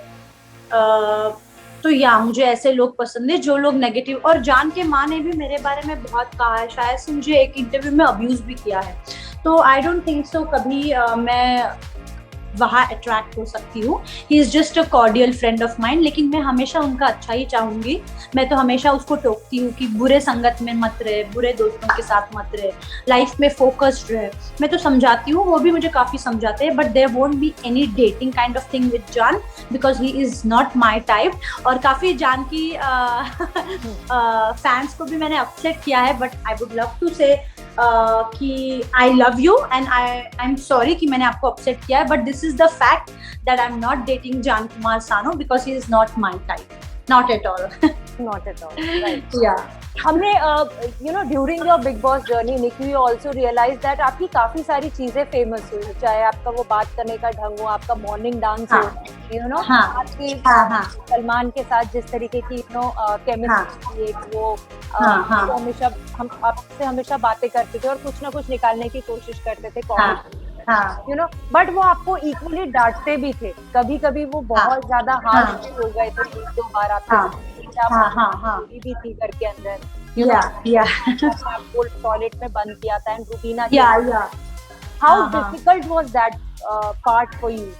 तो या मुझे ऐसे लोग पसंद है जो लोग नेगेटिव। और जान के माँ ने भी मेरे बारे में बहुत कहा है, शायद से मुझे एक इंटरव्यू में अब्यूज भी किया है, तो आई डोंट थिंक सो कभी मैं वहाँ अट्रैक्ट हो सकती हूँ। He is just a cordial friend of mind, लेकिन मैं हमेशा उनका अच्छा ही चाहूंगी। मैं तो हमेशा उसको टोकती हूँ कि बुरे संगत में मत रहे, बुरे दोस्तों के साथ मत रहे, लाइफ में फोकस्ड रहे। मैं तो समझाती हूँ, वो भी मुझे काफी समझाते हैं, but there won't be any dating kind of thing with Jaan because he is not my type. और काफी जान की फैंस को भी मैंने अपसेट किया है, but I would love to say कि I love you and I am sorry कि मैंने आपको अपसेट किया है, but this is the fact that I am not dating Jaan Kumar Sanu because he is not my type, not at all. Not at all, right. या हमने you know during your Bigg Boss journey Nikki also realise that आपकी काफी सारी चीजें famous हुई, चाहे आपका वो बात करने का ढंग हो, आपका मॉर्निंग डांस हो, यू नो आपकी सलमान के साथ जिस तरीके की यू नो केमिस्ट्री, एक वो हमेशा हम आपसे हमेशा बातें करते थे और कुछ ना कुछ निकालने की कोशिश करते थे कॉमेडी, यू नो, बट वो आपको इक्वली डांटते भी थे, कभी कभी वो बहुत ज्यादा हार्श हो गए थे, एक दो बार आपको भी थी घर के अंदर, आपको टॉयलेट में बंद किया था and Rubina, how difficult was that part for you?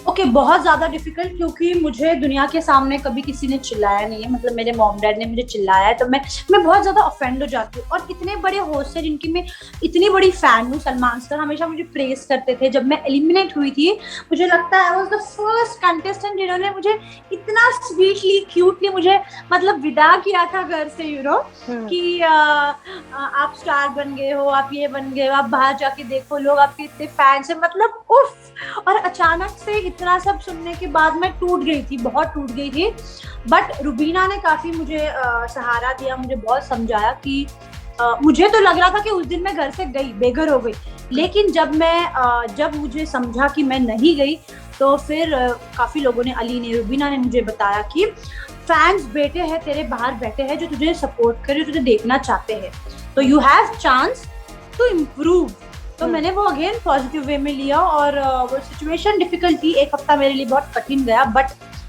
Okay, बहुत ज्यादा डिफिकल्ट, क्योंकि मुझे दुनिया के सामने कभी किसी ने चिल्लाया नहीं है। मतलब मेरे मॉम डैड ने मुझे चिल्लाया है तो मैं बहुत ज्यादा ऑफेंड हो जाती हूँ। और इतने बड़े होस्ट है जिनकी मैं इतनी बड़ी फैन हूँ, सलमान सर हमेशा मुझे प्रेस करते थे। जब मैं एलिमिनेट हुई थी, मुझे लगता है आई वाज द फर्स्ट कंटेस्टेंट जिन्होंने मुझे इतना स्वीटली क्यूटली मुझे मतलब विदा किया था घर से, यू नो, कि आप स्टार बन गए हो, आप ये बन गए हो, आप बाहर जाके देखो, लोग आपके इतने फैंस है, मतलब उफ। और अचानक से इतना सब सुनने के बाद मैं टूट गई थी, बहुत टूट गई थी। बट रुबीना ने काफी मुझे सहारा दिया, मुझे बहुत समझाया कि मुझे तो लग रहा था कि उस दिन मैं घर से गई, बेघर हो गई, लेकिन जब मुझे समझा कि मैं नहीं गई, तो फिर काफी लोगों ने, अली ने, रुबीना ने मुझे बताया कि फैंस बेटे हैं तेरे बाहर बैठे हैं जो तुझे सपोर्ट करे, तुझे देखना चाहते हैं, तो you have chance to improve. तो मैंने वो अगेन पॉजिटिव वे में लिया, और वो सिचुएशन डिफिकल्ट थी, एक हफ्ता मेरे लिए बहुत कठिन गया, बट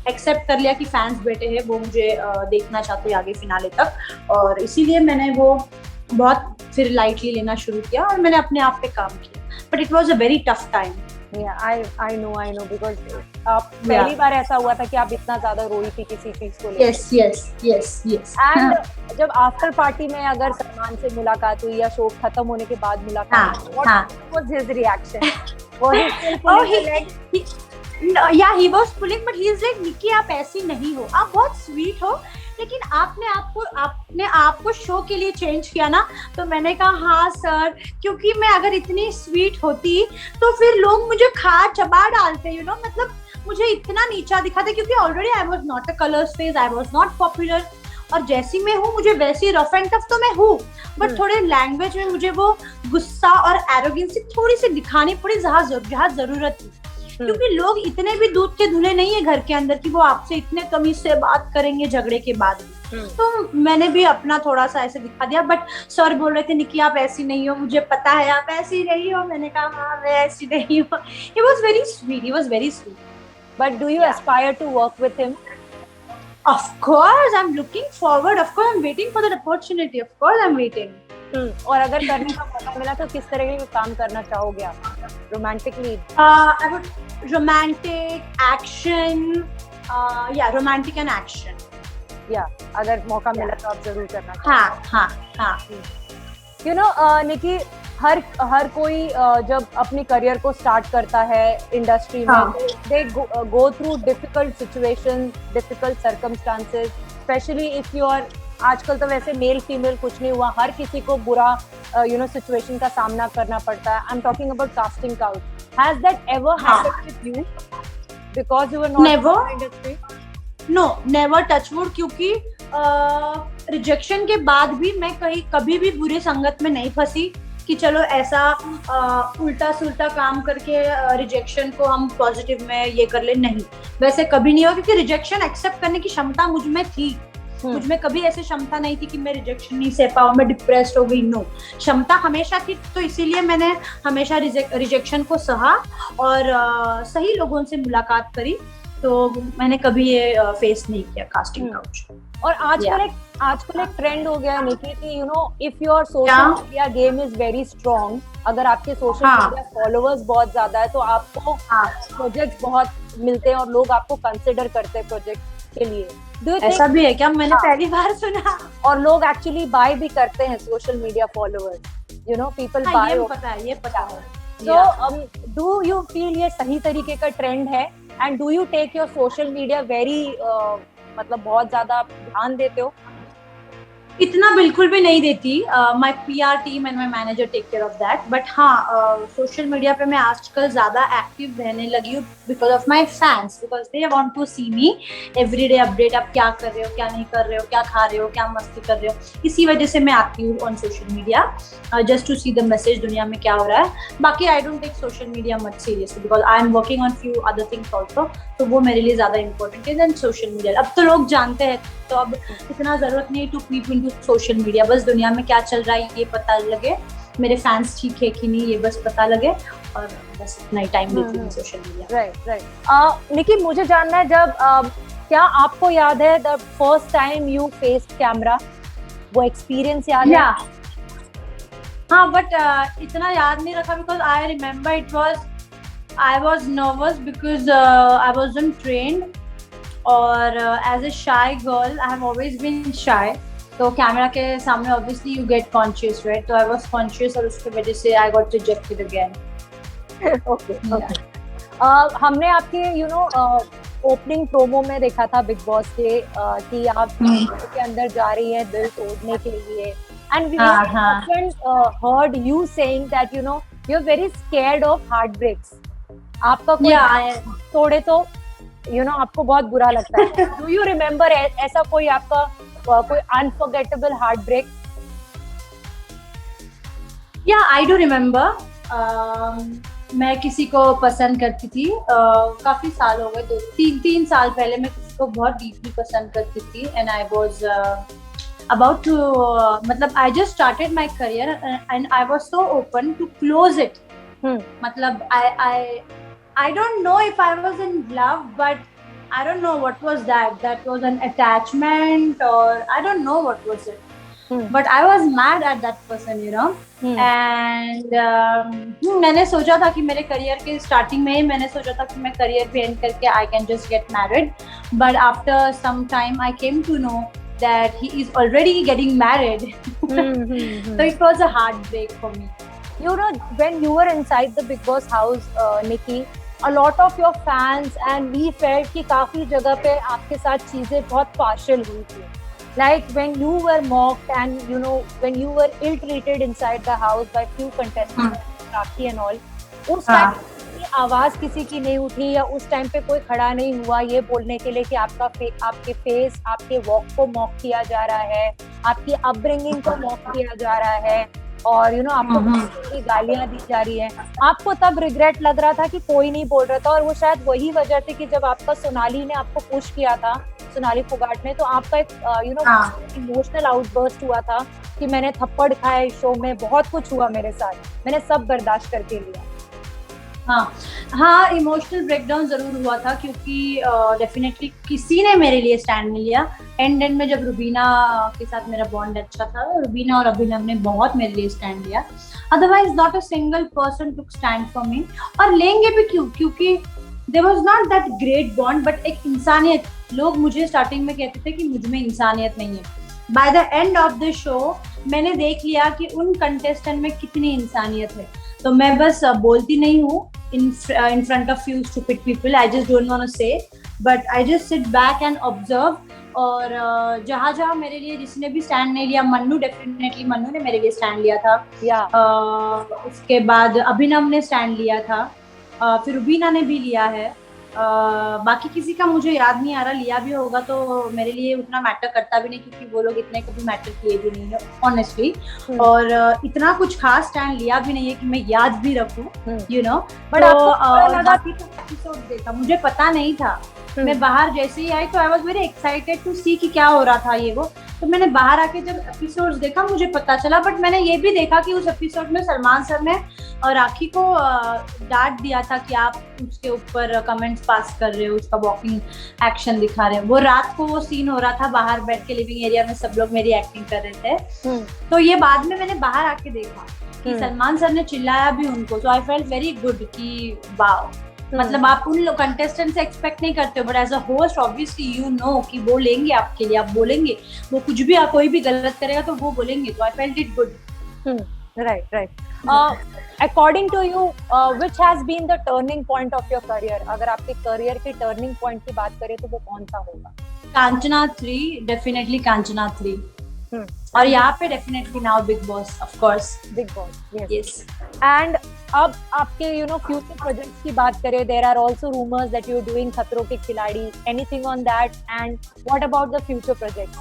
एक्सेप्ट कर लिया कि फैंस बेटे हैं, वो मुझे देखना चाहते हैं आगे फिनाले तक, और इसीलिए मैंने वो बहुत फिर लाइटली लेना शुरू किया और मैंने अपने आप पे काम किया। But it was a very tough time. I know because पहली बार ऐसा हुआ था कि आप इतना ज्यादा रोई थी किसी चीज को लेकर। yes. एंड जब आफ्टर पार्टी में अगर सलमान से मुलाकात हुई या शो खत्म होने के बाद मुलाकात, what was his reaction? Was he still pulling your leg? Yeah, he was pulling, but he is like, निकी आप ऐसी नहीं हो, आप बहुत स्वीट हो, लेकिन आपने आपको शो के लिए चेंज किया ना। तो मैंने कहा हाँ सर, क्योंकि मैं अगर इतनी स्वीट होती तो फिर लोग मुझे चबा डालते, यू नो, मतलब मुझे इतना नीचा दिखाते, क्योंकि already I was not a colours face, I was not popular, और जैसी मैं हूँ मुझे वैसी रफ एंड टफ तो मैं हूँ, बट थोड़े लैंग्वेज में मुझे वो गुस्सा और एरोगेंसी थोड़ी सी दिखानी पड़ी जहाँ जरूरत थी। क्योंकि लोग इतने भी दूध के धुले नहीं है घर के अंदर कि वो आपसे इतने तमीज से बात करेंगे झगड़े के बाद भी। तो मैंने भी अपना थोड़ा सा ऐसे दिखा दिया, बट सर बोल रहे थे निकी आप ऐसी नहीं हो, मुझे पता है आप ऐसी नहीं हो। मैंने कहा हाँ मैं ऐसी नहीं हूँ। He was very sweet, he was very sweet. But do you aspire to work with him? Of course, I'm looking forward. Of course, I'm waiting for that opportunity. Of course, I'm waiting. और अगर करने का मौका मिला तो किस तरह के काम करना चाहोगे आप? Romantic lead? I would romantic action. Yeah, romantic and action. Yeah, अगर मौका मिला तो आप जरूर करना चाहोगे। हाँ, हाँ, हाँ। You know, निकी, हर कोई जब अपनी करियर को स्टार्ट करता है इंडस्ट्री में, they go through difficult situations, difficult circumstances, specially if you are, आजकल तो वैसे मेल फीमेल कुछ नहीं हुआ, हर किसी को बुरा सिचुएशन का सामना करना पड़ता है। I am talking about casting couch. Has that ever happened with you because you were not in the industry? No, never, touch wood. क्योंकि रिजेक्शन के बाद भी मैं कभी भी बुरी संगत में नहीं फंसी कि चलो ऐसा उल्टा सुल्टा काम करके रिजेक्शन को हम पॉजिटिव में ये कर ले। नहीं, वैसे कभी नहीं हुआ, क्योंकि रिजेक्शन एक्सेप्ट करने की क्षमता मुझ में थी। मुझ में कभी ऐसी क्षमता नहीं थी कि मैं रिजेक्शन नहीं सह पाऊँ, मैं डिप्रेस्ड हो गई। नो, क्षमता हमेशा थी। तो इसीलिए मैंने हमेशा रिजेक्शन को सहा और सही लोगों से मुलाकात करी। तो मैंने कभी ये फेस नहीं किया कास्टिंग काउच। और आजकल एक ट्रेंड हो गया है निकी कि if your social media game is very strong, अगर आपके सोशल मीडिया फॉलोअर्स बहुत ज्यादा है तो आपको प्रोजेक्ट बहुत मिलते हैं और लोग आपको कंसिडर करते हैं प्रोजेक्ट के लिए। ऐसा भी है क्या? मैंने पहली बार सुना। और लोग एक्चुअली बाय भी करते हैं social media followers, people buy. ये पता है। So do you feel ये सही तरीके का ट्रेंड है? And do you take your social media very मतलब बहुत ज्यादा ध्यान देते हो? इतना बिल्कुल भी नहीं देती। My PR team and my manager take care of that. But हाँ, सोशल मीडिया पे मैं आजकल ज्यादा एक्टिव रहने लगी हूँ because of my fans, because they want to see me every day update. आप क्या कर रहे हो, क्या नहीं कर रहे हो, क्या खा रहे हो, क्या मस्ती कर रहे हो। इसी वजह से मैं आती हूँ on social media, just to see the message दुनिया में क्या हो रहा है। बाकी I don't take social media much seriously because I am working on few other things also. तो वो मेरे लिए ज्यादा इंपॉर्टेंट है देन सोशल मीडिया। अब तो लोग जानते हैं, तो अब इतना जरूरत नहीं to keep into social media. बस दुनिया में क्या चल रहा है ये पता लगे, मेरे फैंस ठीक है कि नहीं ये बस पता लगे, और बस इतना ही टाइम देती हूँ सोशल मीडिया। राइट। निकी, मुझे जानना है, जब क्या आपको याद है the first time you faced camera, वो एक्सपीरियंस याद है? हाँ, बट इतना याद नहीं रखा because I remember I was nervous because I wasn't trained, और as a shy girl I have always been shy. तो कैमरा के सामने obviously you get conscious, right? तो I was conscious और उसकी वजह से I got rejected again. Okay. हमने आपके ओपनिंग प्रोमो में देखा था बिग बॉस के कि आप के अंदर जा रही हैं दिल तोड़ने के लिए, and we often heard you saying that you're very scared of heartbreaks. आपका कोई तोड़े तो आपको बहुत बुरा लगता है। Do you remember ऐसा कोई आपका कोई unforgettable heartbreak? Yeah, I do remember. मैं किसी को पसंद करती थी, काफी साल हो गए, 3 साल पहले मैं किसी को बहुत डीपली पसंद करती थी, and I was about to मतलब I just started my career and I was so open to close it. मतलब I don't know if I was in love, but I don't know what was that. That was an attachment, or I don't know what was it. But I was mad at that person, And मैंने सोचा था कि मेरे career के starting में ही मैंने सोचा था कि मैं करियर पे एंड करके I can just get married. But after some time I came to know that he is already getting married. So it was a heartbreak for me. When you were inside the Big Boss house, Nikki, a lot of your fans and we felt कि काफी जगह पे आपके साथ चीजें बहुत partial हुई थी. Like when you were mocked and when you were ill-treated inside the house by few contestants, Rakhi and all, उस टाइम की आवाज किसी की नहीं उठी, या उस टाइम पे कोई खड़ा नहीं हुआ ये बोलने के लिए कि आपके फेस, आपके वॉक को मॉक किया जा रहा है, आपकी अपब्रिंगिंग को मॉक किया जा रहा है, और आपको हम्म। गालियां दी जा रही है, आपको तब रिग्रेट लग रहा था कि कोई नहीं बोल रहा था, और वो शायद वही वजह थी कि जब आपका सोनाली ने आपको पुश किया था, सोनाली फोगाट ने, तो आपका एक हाँ इमोशनल आउटबर्स्ट हुआ था कि मैंने थप्पड़ खाए इस शो में, बहुत कुछ हुआ मेरे साथ, मैंने सब बर्दाश्त करके लिया। हाँ हाँ, इमोशनल ब्रेकडाउन जरूर हुआ था, क्योंकि डेफिनेटली किसी ने मेरे लिए स्टैंड नहीं लिया। एंड में जब रुबीना के साथ मेरा बॉन्ड अच्छा था, रुबीना और अभिनव ने बहुत मेरे लिए स्टैंड लिया। Otherwise not a single person took stand for me, और लेंगे भी क्यों, क्योंकि there was not that great bond, but एक इंसानियत। लोग मुझे स्टार्टिंग में कहते थे कि मुझ में इंसानियत नहीं है। By the end of the show मैंने देख लिया कि उन कंटेस्टेंट में कितनी इंसानियत है। तो मैं बस बोलती नहीं हूँ in front of few stupid people. I just don't want to say, but I just sit back and observe. और जहाँ जहाँ मेरे लिए जिसने भी स्टैंड नहीं लिया, मन्नू डेफिनेटली, मन्नू ने मेरे लिए स्टैंड लिया था। उसके बाद अभिनव ने स्टैंड लिया था, फिर रुबीना ने भी लिया है। बाकी किसी का मुझे याद नहीं आ रहा, लिया भी होगा तो मेरे लिए उतना मैटर करता भी नहीं, क्योंकि वो लोग इतने कभी मैटर किए भी नहीं है ऑनेस्टली। और इतना कुछ खास स्टैंड लिया भी नहीं है कि मैं याद भी रखूं, यू नो। बट बाकी तो एपिसोड देखा, मुझे पता नहीं था। मैं बाहर जैसे ही आई तो I was very excited to see कि क्या हो रहा था ये वो। तो मैंने बाहर आके जब एपिसोड्स देखा मुझे पता चला। बट मैंने ये भी देखा कि उस एपिसोड में सलमान सर ने राखी को डांट दिया था कि आप उसके ऊपर कमेंट्स पास कर रहे हो, उसका वॉकिंग एक्शन दिखा रहे हो। वो रात को वो सीन हो रहा था बाहर बैठ के लिविंग एरिया में, सब लोग मेरी एक्टिंग कर रहे थे। तो ये बाद में मैंने बाहर आके देखा कि सलमान सर ने चिल्लाया भी उनको। So I felt very good कि वाओ, मतलब आप उन कंटेस्टेंट से एक्सपेक्ट नहीं करते हो, but as a host obviously you know कि वो लेंगे आपके लिए, आप बोलेंगे, वो कुछ भी कोई भी गलत करेगा तो वो बोलेंगे। तो I felt it good. Right. According to you which has been the turning point of your career? अगर आपके करियर के टर्निंग पॉइंट की बात करें तो वो कौन सा होगा? कांचना 3, डेफिनेटली कांचना 3। और यहाँ पे definitely now Bigg Boss, of course Bigg Boss, yes. And अब आपके फ्यूचर प्रोजेक्ट्स की बात करें, there are also rumours that you are doing Khatron Ke Khiladi, anything on that, and what about the future projects?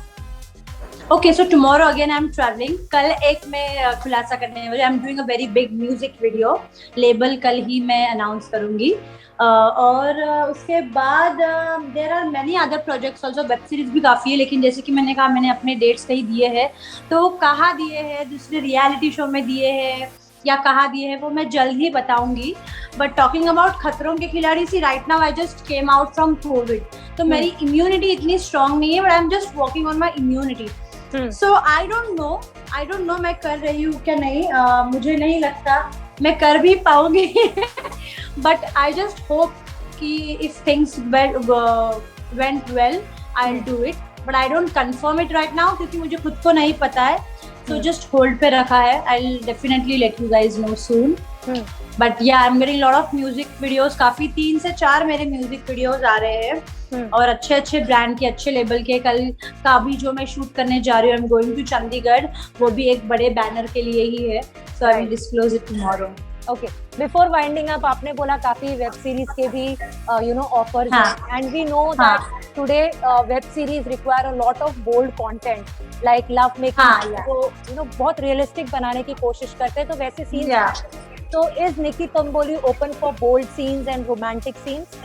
Okay, so tomorrow again I'm traveling. कल एक मैं खुलासा करने वाली, I'm doing a very big music video. Label कल ही मैं announce करूंगी। और उसके बाद there are many other projects also. Web series भी काफ़ी है, लेकिन जैसे कि मैंने कहा मैंने अपने डेट्स कहीं दिए हैं, तो कहाँ दिए हैं, दूसरे रियलिटी शो में दिए हैं या कहाँ दिए हैं वो मैं जल्द ही बताऊंगी। But talking about Khatron Ke Khiladi, see right now I just came out from Covid, तो मेरी इम्यूनिटी इतनी स्ट्रांग नहीं है, but I am just working on my immunity. So I don't know मैं कर रही हूँ क्या नहीं, मुझे नहीं लगता मैं कर भी पाऊंगी। बट आई जस्ट होप कि if things went well I will do it, but I don't confirm it right now क्योंकि मुझे खुद को नहीं पता है। So just hold पे रखा है। I'll definitely let you guys know soon. But yeah, I'm getting a lot of music videos. काफी 3 से 4 मेरे म्यूजिक वीडियोस आ रहे हैं और अच्छे अच्छे ब्रांड के, अच्छे लेबल के। कल का भी जो मैं शूट करने जा रही हूँ, I'm going to चंडीगढ़, वो भी एक बड़े बैनर के लिए ही है। So I will disclose it tomorrow. Okay. Before winding up, आपने बोला काफी वेब सीरीज के भी ऑफर्स हैं, and we know that today web series require a lot of bold content like love making, तो बहुत रियलिस्टिक बनाने की कोशिश करते हैं, तो वैसे सीन्स। तो is Nikki Tamboli open for bold scenes and romantic scenes?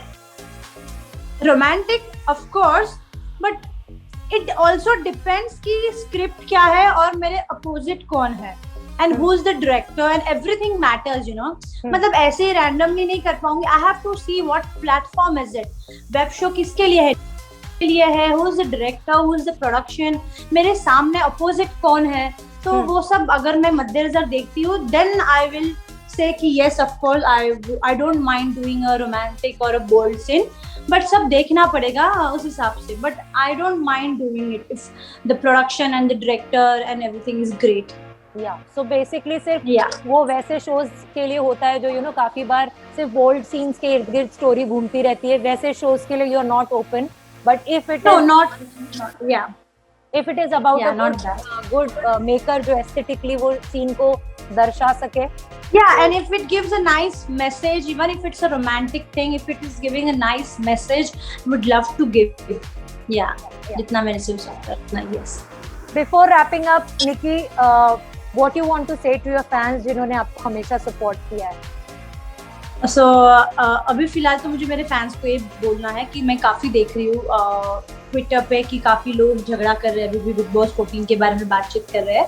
Romantic of course, but it also depends कि स्क्रिप्ट क्या है और मेरे अपोजिट कौन है, and who's the director, and everything matters, you know. मतलब ऐसे randomly नहीं कर पाऊंगी। I have to see what platform is it, web show किसके लिए है, who's the director, who's the production, मेरे सामने अपोजिट कौन है, तो वो सब अगर मैं मद्देनजर देखती हूँ then I will say कि yes of course I don't mind doing a romantic or a bold scene, but सब देखना पड़ेगा उस हिसाब से। but I don't mind doing it if the production and the director and everything is great. So basically सिर्फ वो वैसे shows के लिए होता है जो काफी बार सिर्फ बोल्ड सीन्स के इर्द गिर्द स्टोरी घूमती रहती है, वैसे शोज के लिए you are not open. But if it if it is about a good maker जो aesthetically वो सीन को दर्शा सके, and if it gives a nice message, even if it's a romantic thing, if it is giving a nice message, would love to give it. जितना मेरे से हो सकता है उतना। yes. Before wrapping up, Nikki, what you want to say to your fans जिन्होंने आपको हमेशा support किया है? सो अभी फिलहाल तो मुझे मेरे फैंस को ये बोलना है कि मैं काफ़ी देख रही हूँ ट्विटर पे कि काफ़ी लोग झगड़ा कर रहे हैं, अभी भी बिग बॉस 14 के बारे में बातचीत कर रहे हैं.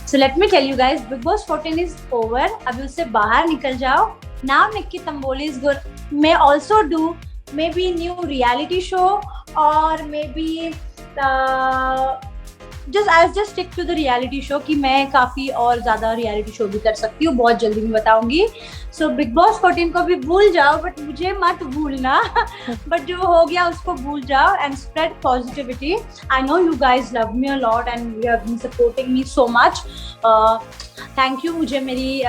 So let me tell you guys, Bigg Boss 14 is over. अभी उससे बाहर निकल जाओ. Now Nikki Tamboli is good. May also do may be new reality show और may be just stick to the reality show कि मैं काफ़ी और ज़्यादा रियलिटी शो भी कर सकती हूँ. बहुत जल्दी मैं बताऊंगी. सो बिग बॉस 14 को भी भूल जाओ, बट मुझे मत भूलना. बट जो हो गया उसको भूल जाओ and spread positivity. I know you guys love me a lot and you have been supporting me so much. Thank you मुझे मेरी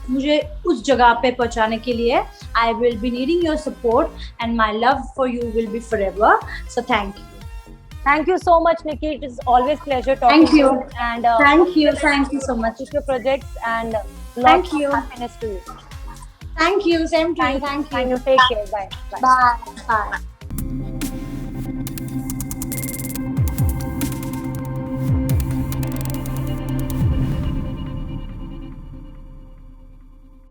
मुझे उस जगह पे पहुंचाने के लिए. I will be needing your support and my love for you will be forever. So thank you. Thank you so much, Nikki. It is always pleasure talking to you. And thank you so much. Your projects and thank you. Happiness to you. Thank you. Same to you. Thank you. Take care. Bye. Bye.